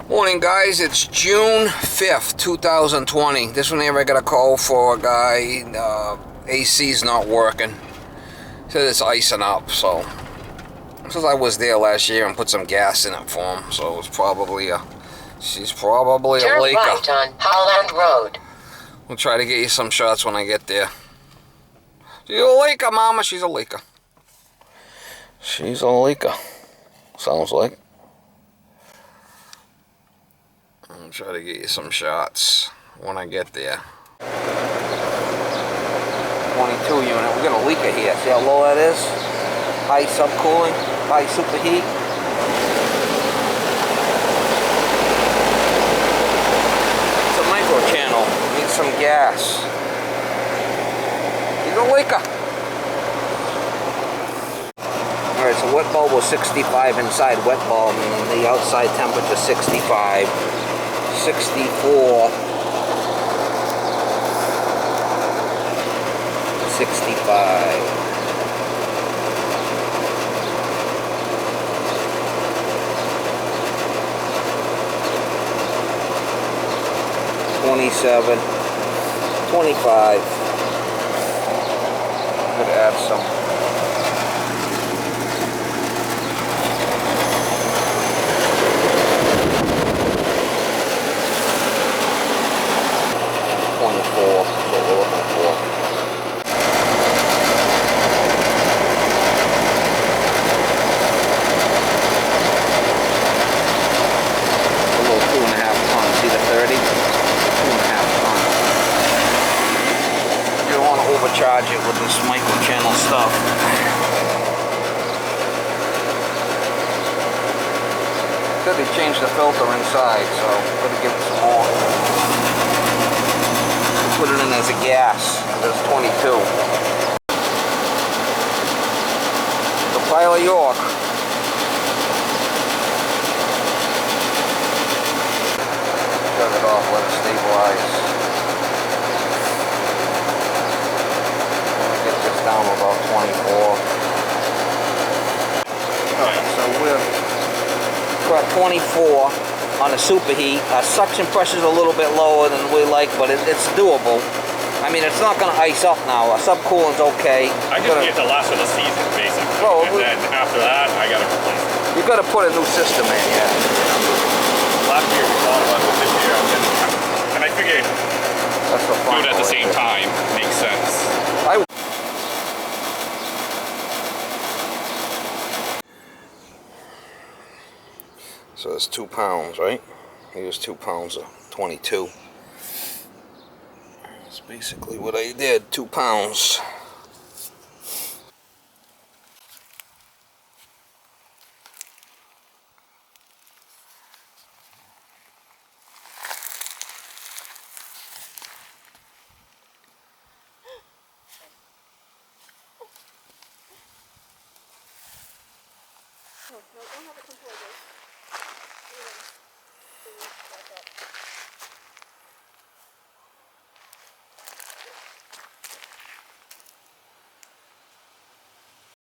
Morning guys, it's June 5th, 2020. This one here I got a call for a guy, AC's not working. Said it's icing up, so. Since I was there last year and put some gas in it for him, so it's probably she's probably a leaker. Turn right on Holland Road. We'll try to get you some shots when I get there. She's a leaker, mama, she's a leaker. She's a leaker, sounds like. I'll try to get you some shots when I get there. 22 unit, we got a leaker here. See how low that is? High subcooling, high superheat. It's a micro channel, needs some gas. He's a leaker. Alright, so wet bulb was 65 inside wet bulb, and the outside temperature 65. 64, 65, 27, 25. Could add some. 24, what we're looking for. A little 2.5 tons, see the 30? 2.5 tons. You don't want to overcharge it with this micro channel stuff. Said they changed the filter inside, so I'm going to give it some more. Put it in as a gas. There's 22. The pile of York. Shut it off, let it stabilize. Get this down to about 24. Alright, so we're at 24. On the superheat. Suction pressure is a little bit lower than we like, but it's doable. I mean, it's not going to ice up now. Subcooling's okay. I just get the last of the season, basically. Oh, and then after that, I got to replace it. You got to put a new system in, yeah. Last year we thought about it, this year I'm just, and I figured That's the fun do it at the same time. Makes sense. So it's 2 pounds, right? Here's 2 pounds of 22. That's basically what I did, 2 pounds.